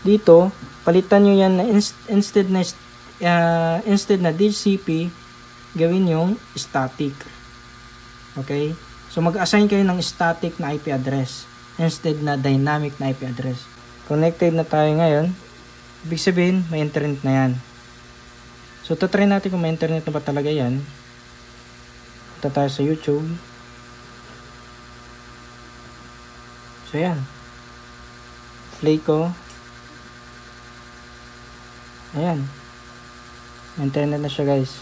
dito, palitan nyo yan na instead na DHCP, gawin yung static. Okay? So mag-assign kayo ng static na IP address instead na dynamic na IP address. Connected na tayo ngayon. Ibig sabihin, may internet na yan. So try natin kung may internet na ba talaga yan. Punta tayo sa YouTube. So yan. Play ko. Ayan. Internet na siya, guys.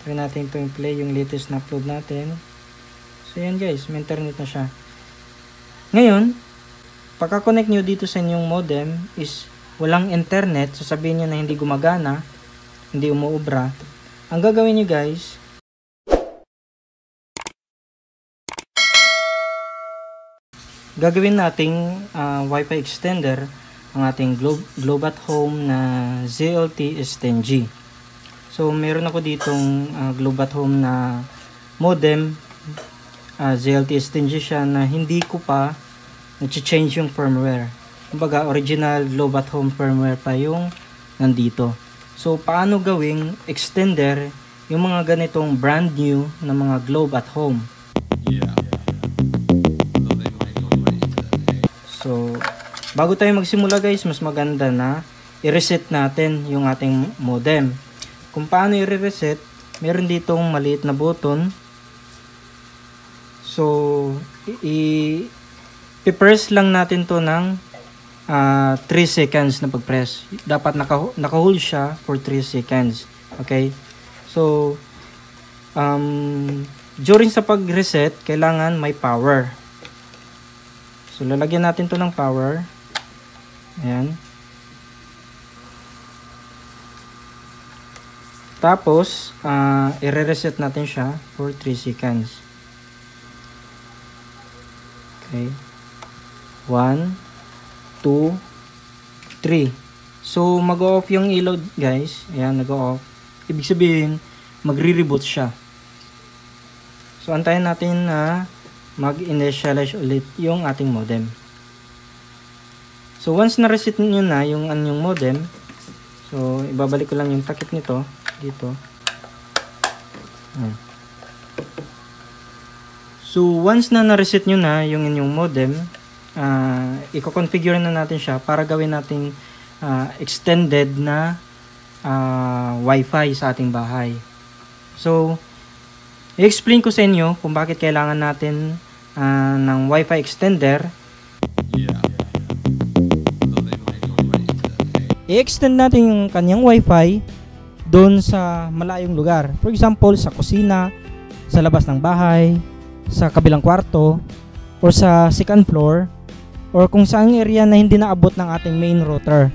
Try natin ito yung play, yung latest na upload natin. So yan, guys, may internet na siya. Ngayon, pagka-connect nyo dito sa inyong modem is walang internet, sasabihin nyo na hindi gumagana, hindi umuubra. Ang gagawin nyo, guys, gagawin nating Wi-Fi extender ang ating Globe at Home na ZLT S10G. So meron ako ditong Globe at Home na modem, ZLT S10G siya, na hindi ko pa na-change yung firmware. Kumbaga original Globe at Home firmware pa yung nandito. So paano gawing extender yung mga ganitong brand new na mga Globe at Home? So bago tayo magsimula, guys, mas maganda na i-reset natin yung ating modem. Kung paano i-reset, meron ditong maliit na button. So i-press lang natin to ng 3 seconds na pag-press. Dapat naka-hold siya for 3 seconds. Okay? So during sa pag-reset, kailangan may power. So lalagyan natin to ng power. Ayan. Tapos, i-reset natin siya for 3 seconds. Okay. 1, 2, 3. So, mag-off yung ilaw, guys. Ayan, nag-off. Ibig sabihin, magre-reboot siya. So, antayin natin na mag-initialize ulit yung ating modem. So once na-reset nyo na yung anyong modem, so ibabalik ko lang yung takip nito dito. So once na na-reset nyo na yung inyong modem, i-configure na natin siya para gawin nating extended na Wi-Fi sa ating bahay. So i-explain ko sa inyo kung bakit kailangan natin ng Wi-Fi extender. I-extend natin yung kanyang Wi-Fi doon sa malayong lugar. For example, sa kusina, sa labas ng bahay, sa kabilang kwarto, or sa second floor, or kung saang area na hindi naabot ng ating main router.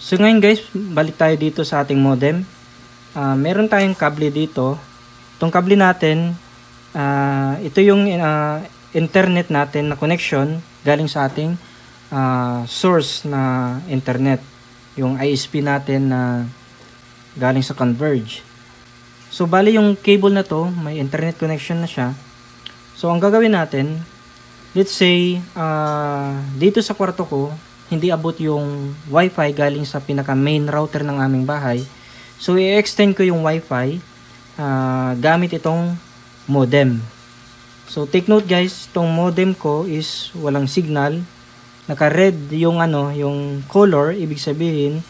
So ngayon, guys, balik tayo dito sa ating modem. Meron tayong kable dito. Itong kable natin, ito yung internet natin na connection galing sa ating source na internet, yung ISP natin na galing sa Converge. So bali yung cable na to, may internet connection na siya. So ang gagawin natin, let's say dito sa kwarto ko hindi abot yung Wi-Fi galing sa pinaka main router ng aming bahay. So i-extend ko yung Wi-Fi gamit itong modem. So take note, guys, itong modem ko is walang signal. Naka-red yung yung color, ibig sabihin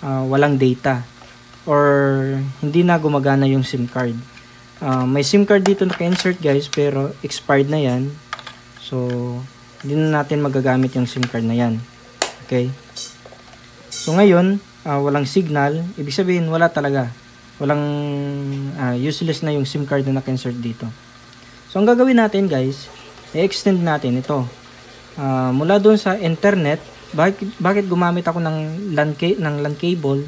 walang data or hindi na gumagana yung SIM card. May SIM card dito naka-insert, guys, pero expired na yan. So hindi na natin magagamit yung SIM card na yan. Okay? So ngayon, walang signal, ibig sabihin wala talaga. Walang useless na yung SIM card na naka-insert dito. So ang gagawin natin, guys, i-extend natin ito. Mula doon sa internet, bakit gumamit ako ng LAN cable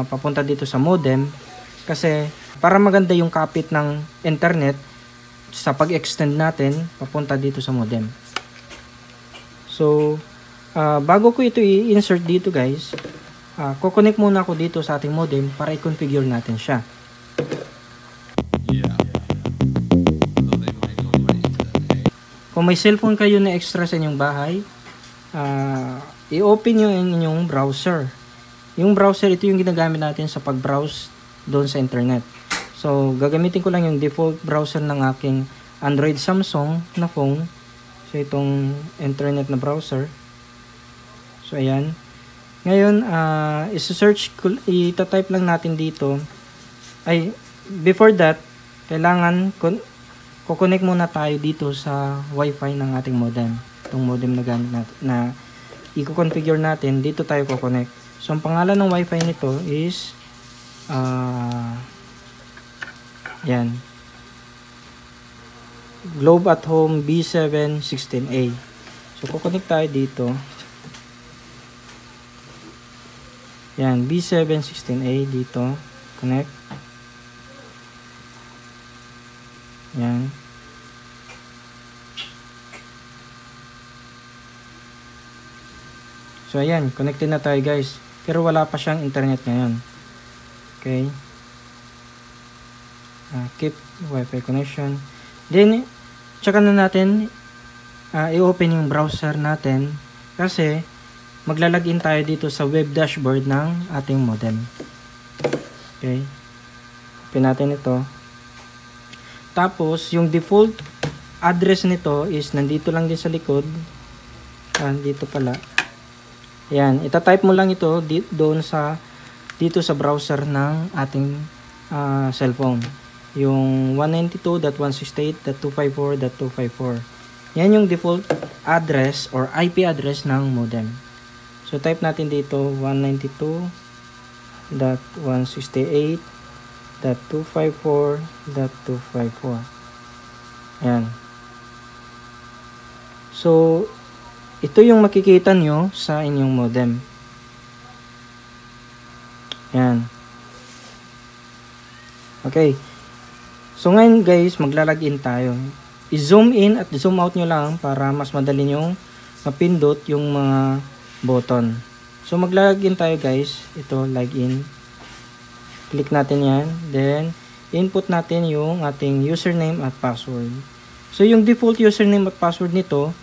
papunta dito sa modem? Kasi para maganda yung kapit ng internet sa pag-extend natin papunta dito sa modem. So bago ko ito i-insert dito, guys, kukonek muna ako dito sa ating modem para i-configure natin siya. kung may cellphone kayo na extra sa inyong bahay, i-open nyo yung inyong browser. Yung browser, ito yung ginagamit natin sa pag-browse doon sa internet. So, gagamitin ko lang yung default browser ng aking Android Samsung na phone. So, itong internet na browser. So, ayan. Ngayon, ita-type lang natin dito. Before that, kailangan kukonek muna tayo dito sa Wi-Fi ng ating modem. Itong modem na gamit natin, na i-configure natin, dito tayo kukonek. So, ang pangalan ng Wi-Fi nito is yan, Globe at Home B716A. So, kukonek tayo dito. Yan, B716A dito. Connect. Yan. So, ayan. Connected na tayo, guys. Pero wala pa siyang internet ngayon. Okay. Keep Wi-Fi connection. Then, tsaka na natin i-open yung browser natin. Kasi, maglalagin tayo dito sa web dashboard ng ating modem. Okay. Open natin ito. Tapos, yung default address nito is nandito lang din sa likod. Dito pala. Ayan, itatype mo lang ito dito sa browser ng ating cellphone. Yung 192.168.254.254. Yan yung default address or IP address ng modem. So, type natin dito 192.168.254.254. Ayan. So, ito yung makikita nyo sa inyong modem. Ayan. Okay. So, ngayon guys, maglalagin tayo. I-zoom in at zoom out nyo lang para mas madali nyong mapindot yung mga button. So, maglalagin tayo guys. Ito, login. Click natin yan. Then, input natin yung ating username at password. So, yung default username at password nito,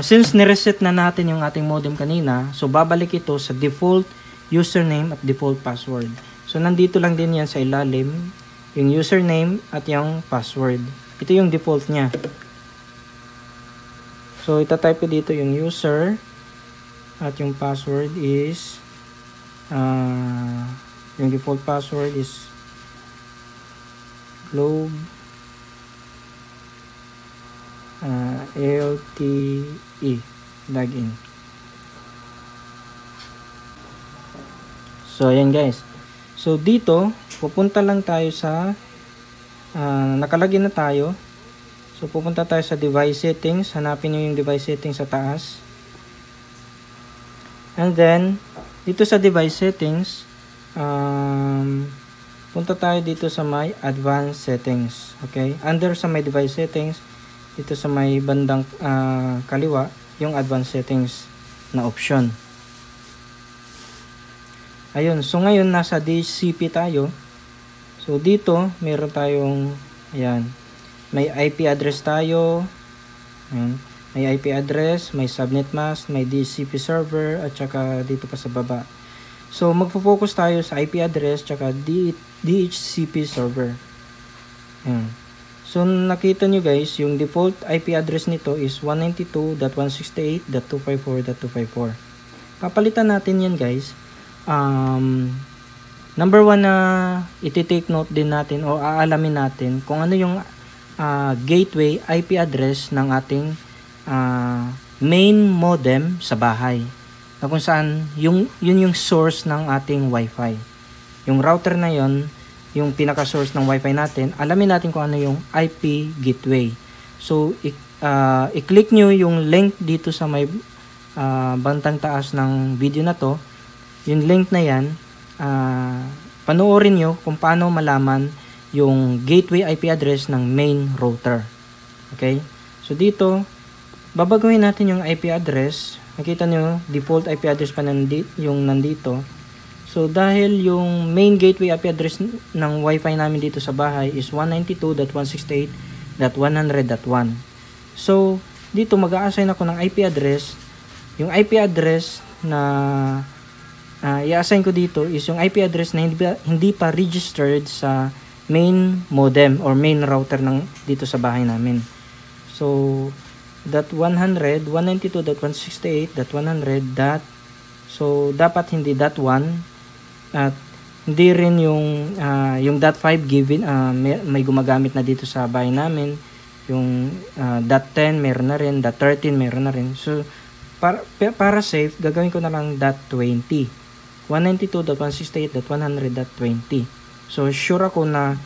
since nireset na natin yung ating modem kanina, so babalik ito sa default username at default password. So, nandito lang din yan sa ilalim, yung username at yung password. Ito yung default niya. So, itatype ko dito yung user at yung password is yung default password is Globe LTE login. So, ayan guys. So, dito, pupunta lang tayo sa nakalagin na tayo. So, pupunta tayo sa device settings. Hanapin nyo yung device settings sa taas. And then, dito sa device settings, punta tayo dito sa my advanced settings. Okay? Under sa my device settings, dito sa may bandang kaliwa, yung advanced settings na option. Ayun. So, ngayon, nasa DHCP tayo. So, dito, meron tayong, ayan, may IP address tayo. Ayan. May IP address, may subnet mask, may DHCP server, at saka dito pa sa baba. So, magpo-focus tayo sa IP address, tsaka DHCP server. Ayan. So, nakita nyo guys, yung default IP address nito is 192.168.254.254. Papalitan natin yan guys. Number one na iti-take note din natin o aalamin natin kung ano yung gateway IP address ng ating main modem sa bahay. Na kung saan yun yung source ng ating Wi-Fi. Yung router na yon, yung pinaka-source ng Wi-Fi natin, alamin natin kung ano yung IP gateway. So, i-click nyo yung link dito sa may bantang taas ng video na to. Yung link na yan, panoorin nyo kung paano malaman yung gateway IP address ng main router. Okay? So, dito, babaguhin natin yung IP address. Nakita nyo, default IP address pa yung nandito. So, dahil yung main gateway IP address ng Wi-Fi namin dito sa bahay is 192.168.100.1. So, dito mag-a-assign ako ng IP address. Yung IP address na i-assign ko dito is yung IP address na hindi pa registered sa main modem or main router ng dito sa bahay namin. So that 100 192.168.100 so dapat hindi .1 at hindi rin yung .5 given may gumagamit na dito sa bahay namin. Yung .10 meron na rin, .13 meron na rin. So para safe, gagawin ko na lang .20 192.168.100.20. So sure ako na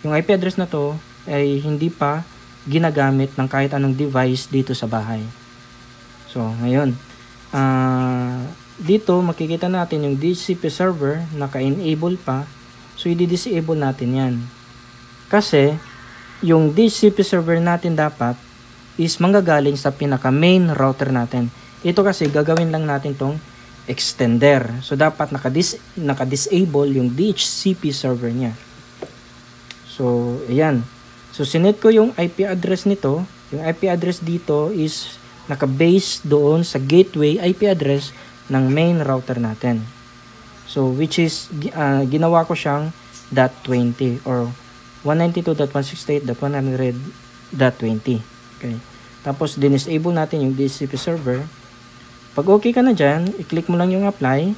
yung IP address na to ay hindi pa ginagamit ng kahit anong device dito sa bahay. So ngayon, dito makikita natin yung DHCP server naka-enable pa. So i-disable natin yan. Kasi yung DHCP server natin dapat is manggagaling sa pinaka main router natin. Ito kasi gagawin lang natin tong extender. So dapat naka-disable yung DHCP server niya. So ayan. So sinet ko yung IP address nito. Yung IP address dito is naka-base doon sa gateway IP address ng main router natin. So which is ginawa ko siyang .20 or 192.168.100.20. Okay. Tapos disable natin yung DHCP server. Pag okay ka na dyan, i-click mo lang yung apply.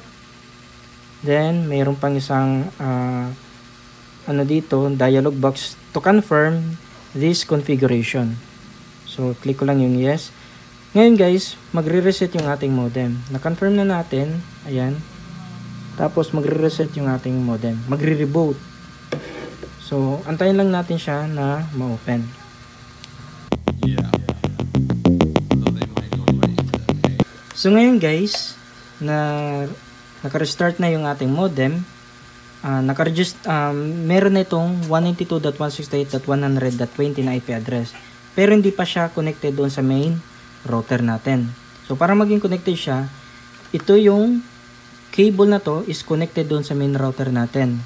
Then mayroon pang isang dito, dialog box to confirm this configuration. So click ko lang yung yes. Ngayon guys, magre-reset yung ating modem. Na-confirm na natin. Ayan. Tapos magre-reset yung ating modem. Magre-reboot. So, antayin lang natin siya na ma-open. So, ngayon guys, naka-restart na yung ating modem. Meron na itong 192.168.100.20 na IP address. Pero hindi pa siya connected doon sa main router natin. So, para maging connected siya, ito yung cable na to is connected doon sa main router natin.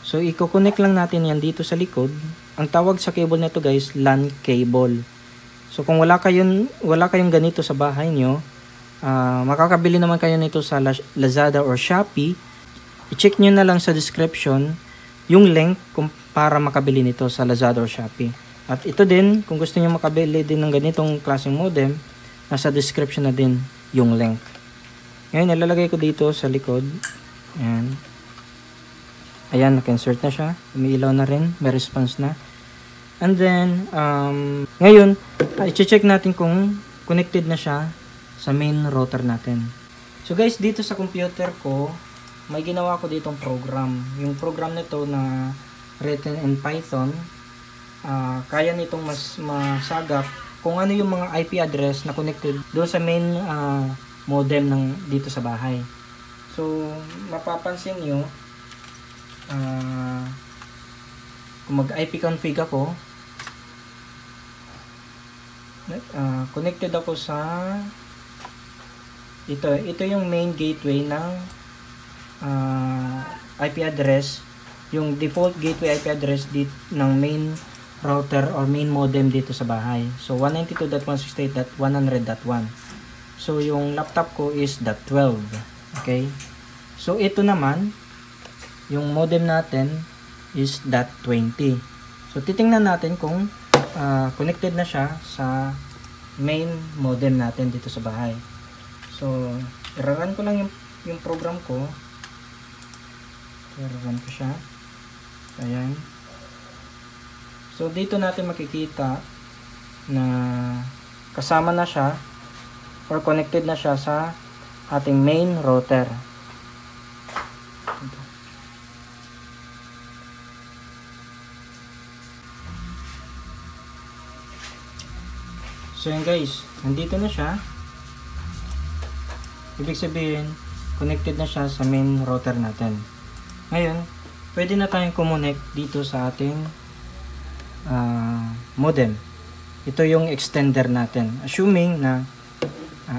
So, i-connect lang natin yan dito sa likod. Ang tawag sa cable na to guys, LAN cable. So, kung wala kayong ganito sa bahay nyo, makakabili naman kayo nito sa Lazada or Shopee. I-check nyo na lang sa description yung link para makabili nito sa Lazada or Shopee. At ito din, kung gusto nyo makabili din ng ganitong klaseng modem, nasa description na din yung link. Ngayon, ilalagay ko dito sa likod. Ayan. Ayan, naka-insert na siya. Umiilaw na rin. May response na. And then, ngayon, i-check natin kung connected na siya sa main router natin. So guys, dito sa computer ko, may ginawa ko ditong program. Yung program nito na written in Python, kaya nitong masagap kung ano yung mga IP address na connected doon sa main modem dito sa bahay. So, mapapansin nyo, kung mag-IP config ako, connected ako sa ito yung main gateway ng IP address, yung default gateway IP address ng main router or main modem dito sa bahay. So 192.168.100.1. So yung laptop ko is .12. Okay? So ito naman, yung modem natin is .20. So titingnan natin kung connected na siya sa main modem natin dito sa bahay. So i-run ko lang yung program ko. I-run ko siya. Ayan. So dito natin makikita na kasama na siya or connected na siya sa ating main router. So yun guys, nandito na siya. Ibig sabihin, connected na siya sa main router natin. Ngayon, pwede na tayong kumonek dito sa ating modem. Ito yung extender natin. Assuming na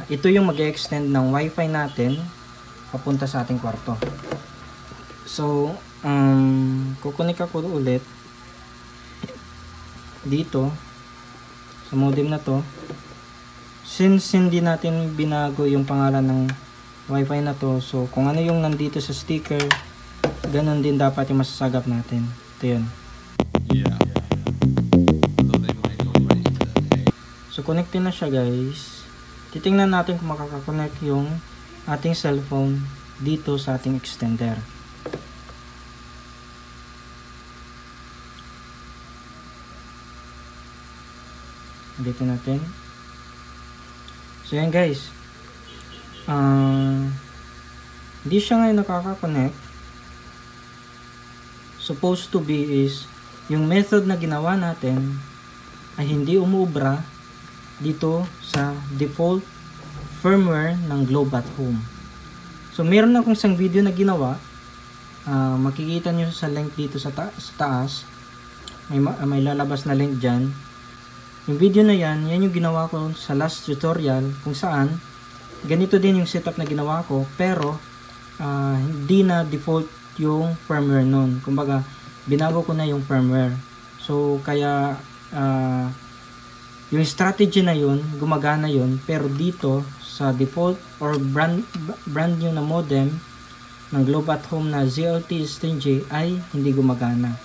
ito yung mag-extend ng wifi natin papunta sa ating kwarto. So, kukunik ako ulit dito sa modem na to. since hindi natin binago yung pangalan ng wifi na to, so kung ano yung nandito sa sticker, ganun din dapat yung masasagap natin. Ito yun. So connected na siya guys. Titingnan natin kung makaka-connect yung ating cellphone dito sa ating extender. Dito natin. So yan guys, hindi siya ngayon nakaka-connect. Supposed to be is yung method na ginawa natin ay hindi umuubra dito sa default firmware ng Globe at Home. So meron akong isang video na ginawa, makikita nyo sa link dito sa taas, may lalabas na link dyan. Yung video na yan yung ginawa ko sa last tutorial kung saan ganito din yung setup na ginawa ko, pero hindi na default yung firmware nun. Kumbaga, binago ko na yung firmware. So, kaya yung strategy na yun, gumagana yun, pero dito sa default or brand new na modem ng Globe at Home na ZLT Stingy ay hindi gumagana.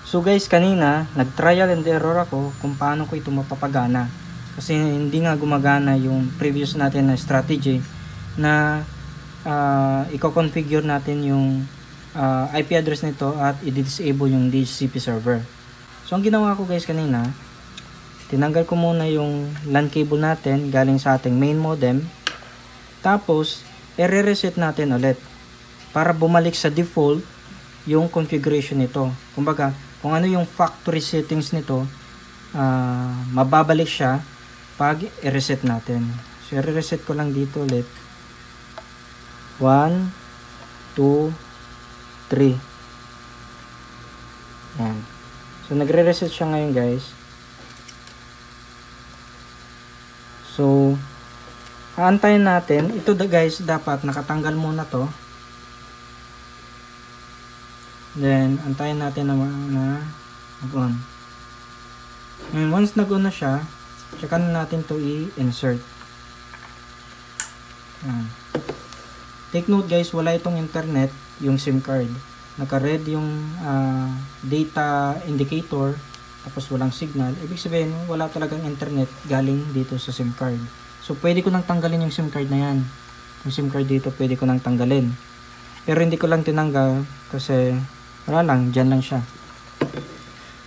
So guys, kanina nag-trial and error ako kung paano ko ito mapapagana, kasi hindi nga gumagana yung previous natin na strategy na i-configure natin yung IP address nito at i-disable yung DHCP server. So ang ginawa ko guys kanina, tinanggal ko muna yung LAN cable natin galing sa ating main modem, tapos i-reset natin ulit para bumalik sa default yung configuration nito. Kumbaga, kung ano yung factory settings nito, mababalik siya pag i-reset natin. So i-reset ko lang dito ulit. 1, 2, 3. Yan. So nagre-reset siya ngayon guys. So aantayin natin. Ito guys, dapat nakatanggal muna to. Then antayin natin na mag-on. And once nag-on na siya, tsaka na natin to i-insert. Take note guys, wala itong internet yung SIM card. Naka-red yung data indicator, tapos walang signal. Ibig sabihin, wala talagang internet galing dito sa SIM card. So pwede ko nang tanggalin yung SIM card na yan. Yung SIM card dito pwede ko nang tanggalin. Pero hindi ko lang tinanggal kasi wala lang, dyan lang siya.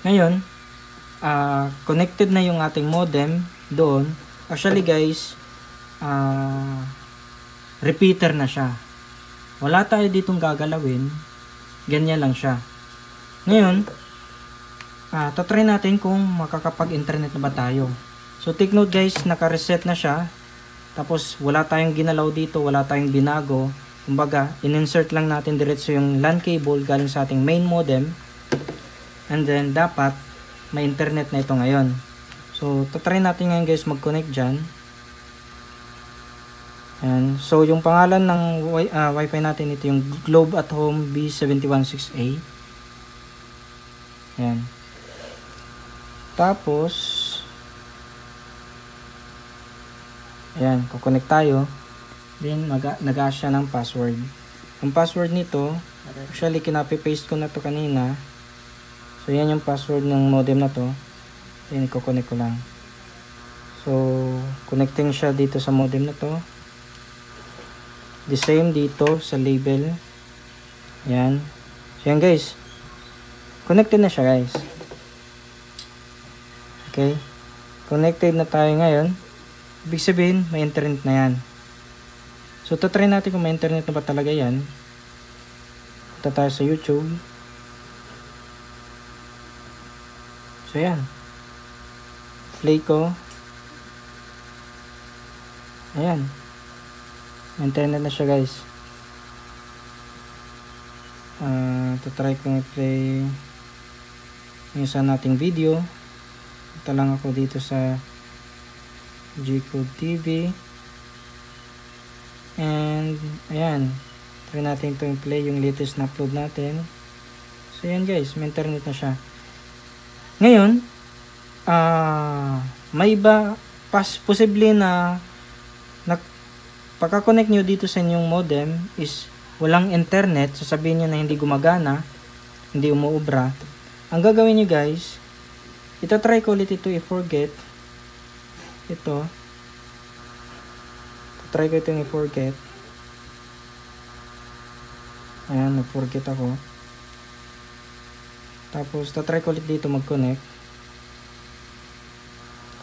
Ngayon, connected na yung ating modem doon. Actually guys, repeater na siya. Wala tayo ditong gagalawin. Ganyan lang siya. Ngayon, tatry natin kung makakapag-internet na ba tayo. So take note guys, naka-reset na siya. Tapos wala tayong ginalaw dito, wala tayong binago. Kumbaga, in-insert lang natin diretso yung LAN cable galing sa ating main modem. And then, dapat may internet na ito ngayon. So, tatry natin ngayon guys mag-connect dyan. And, so, yung pangalan ng Wi-Fi natin, ito yung Globe at Home B716A. Ayan. Tapos, ayan, kukonect tayo. Then, nag-ask siya ng password. Ang password nito, actually, kinapi-paste ko na to kanina. So, yan yung password ng modem na to. Then, i-connect ko lang. So, connecting siya dito sa modem na to. The same dito sa label. Yan. So, yan guys. Connected na siya guys. Okay. Connected na tayo ngayon. Ibig sabihin, may internet na yan. So, tatry natin kung may internet na ba talaga yan. Punta tayo sa YouTube. So, yan. Play ko. Ayan. May internet na siya, guys. Tatry kong i-play yung isa nating video. Ito lang ako dito sa G-Code TV. And, ayan. Try natin ito i-play yung latest na upload natin. So, ayan guys. May internet na siya. Ngayon, may iba posible na pagka-connect nyo dito sa inyong modem is walang internet, sasabihin nyo na hindi gumagana, hindi umuubra. Ang gagawin nyo guys, try ko ulit ito i-forget. Try ko itong i-forget. Ayan, nag-forget ako. Tapos, try ko ulit dito mag-connect.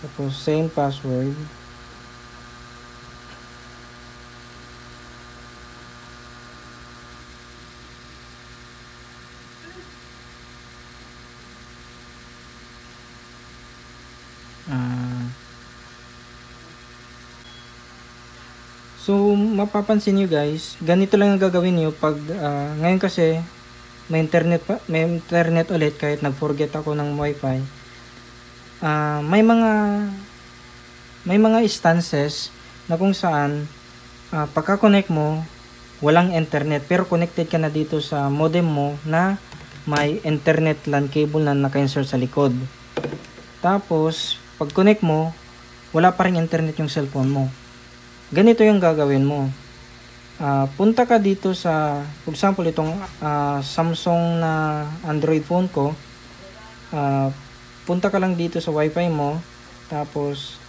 Tapos, same password. So, mapapansin nyo guys, ganito lang ang gagawin nyo pag ngayon kasi may internet ulit kahit nag-forget ako ng wifi. May mga instances na kung saan pagka-connect mo, walang internet pero connected ka na dito sa modem mo na may internet LAN cable na naka-insert sa likod. Tapos, pag connect mo, wala pa rin internet yung cellphone mo. Ganito yung gagawin mo. Punta ka dito sa, for example, itong Samsung na Android phone ko. Punta ka lang dito sa wifi mo. Tapos,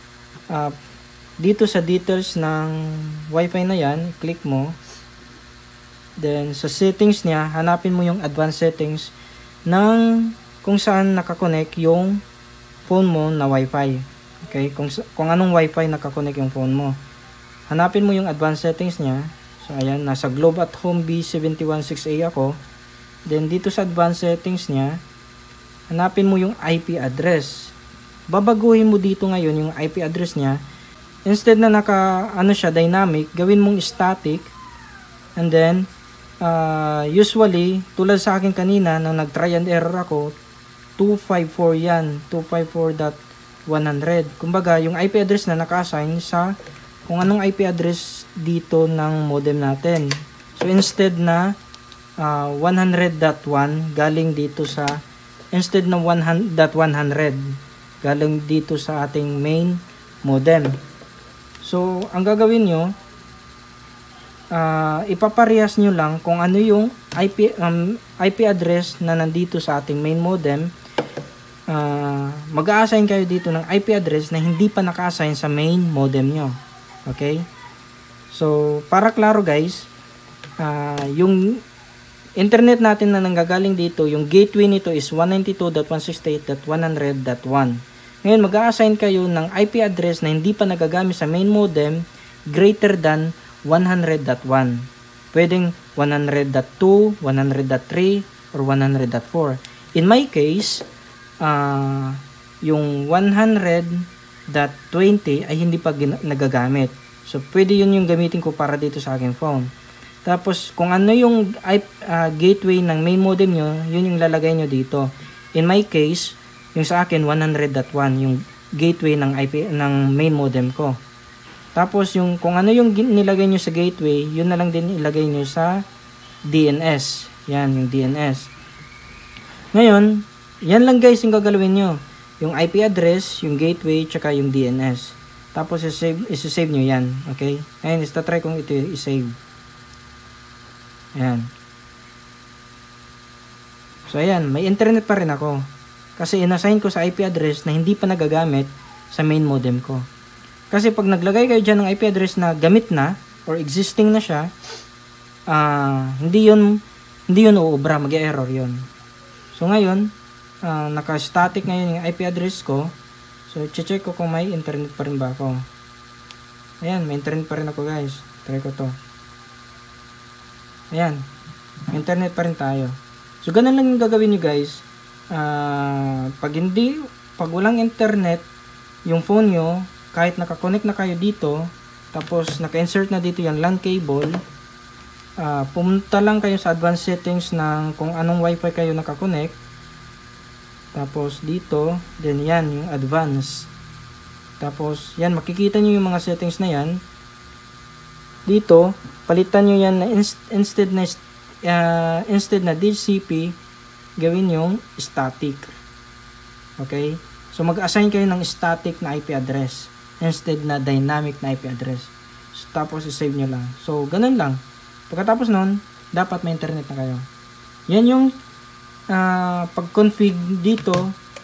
dito sa details ng wifi na yan, click mo. Then, sa settings niya, hanapin mo yung advanced settings ng kung saan nakakonect yung phone mo na wifi. Okay? Kung anong wifi nakakonect yung phone mo. Hanapin mo yung advanced settings niya. So, ayan, nasa Globe at Home B716A ako. Then, dito sa advanced settings niya, hanapin mo yung IP address. Babaguhin mo dito ngayon yung IP address niya. Instead na siya, dynamic, gawin mong static. And then, usually, tulad sa akin kanina, nang nag-try and error ako, 254 yan. 254.100. Kumbaga, yung IP address na naka-assign sa kung anong IP address dito ng modem natin. So, instead na 100.1 galing dito sa, instead na 100.100 galing dito sa ating main modem. So, ang gagawin nyo, ipaparehas nyo lang kung ano yung IP address na nandito sa ating main modem. Mag-a-assign kayo dito ng IP address na hindi pa naka-assign sa main modem nyo. Okay? So, para klaro guys, yung internet natin na nanggagaling dito, yung gateway nito is 192.168.100.1. Ngayon, mag-a-assign kayo ng IP address na hindi pa nagagamit sa main modem greater than 100.1. Pwedeng 100.2, 100.3, or 100.4. In my case, yung 100.20 ay hindi pa nagagamit. So, pwede yun yung gamitin ko para dito sa aking phone. Tapos, kung ano yung gateway ng main modem nyo, yun yung lalagay nyo dito. In my case, yung sa akin, 100.1, yung gateway ng IP ng main modem ko. Tapos, yung kung ano yung nilagay nyo sa gateway, yun na lang din ilagay nyo sa DNS. Yan, yung DNS. Ngayon, yan lang guys yung gagalawin nyo. Yung IP address, yung gateway, tsaka yung DNS. Tapos, isa-save nyo yan. Okay? Ngayon, try kong ito i-save. Ayan. So, ayan. May internet pa rin ako. Kasi inassign ko sa IP address na hindi pa nagagamit sa main modem ko. Kasi pag naglagay kayo dyan ng IP address na gamit na, or existing na siya, hindi yun uubra. Mag-error yun. So, ngayon, naka-static ngayon yung IP address ko. So, check ko kung may internet pa rin ba ako. Ayan, may internet pa rin ako guys. Try ko to. Ayan, may internet pa rin tayo. So, ganun lang yung gagawin nyo guys. Pag walang internet, yung phone nyo, kahit nakakonect na kayo dito, tapos naka-insert na dito yung LAN cable, pumunta lang kayo sa advanced settings ng kung anong wifi kayo nakakonect. Tapos dito, then yan, yung advanced. Tapos, yan, makikita nyo yung mga settings na yan. Dito, palitan nyo yan na instead na DHCP, gawin yung static. Okay? So mag-assign kayo ng static na IP address instead na dynamic na IP address. So, tapos i-save nyo lang. So ganun lang. Pagkatapos nun, dapat may internet na kayo. Yan yung pag-config dito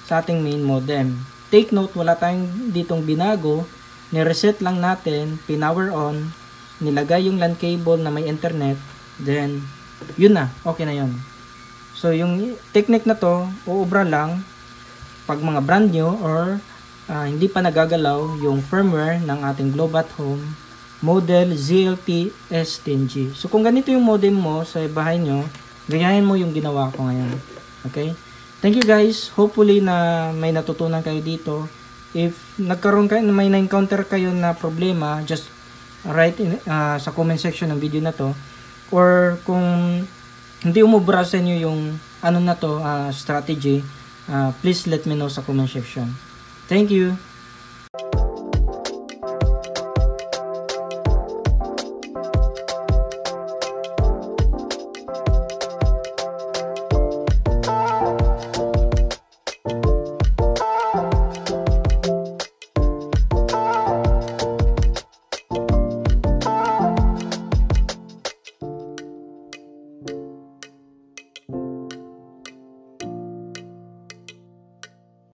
sa ating main modem. Take note, wala tayong ditong binago. Ni-reset lang natin, pinower on, nilagay yung LAN cable na may internet, then yun na, okay na yun. So yung technique na to, uubra lang pag mga brand new or hindi pa nagagalaw yung firmware ng ating Globe at Home model ZLT S10G. So kung ganito yung modem mo sa bahay nyo, ganyahin mo yung ginawa ko ngayon. Okay? Thank you guys. Hopefully na may natutunan kayo dito. If nagkaroon kayo, may na-encounter kayo na problema, just write in, sa comment section ng video na to. Or kung hindi umubra sa inyo yung ano na to, strategy, please let me know sa comment section. Thank you.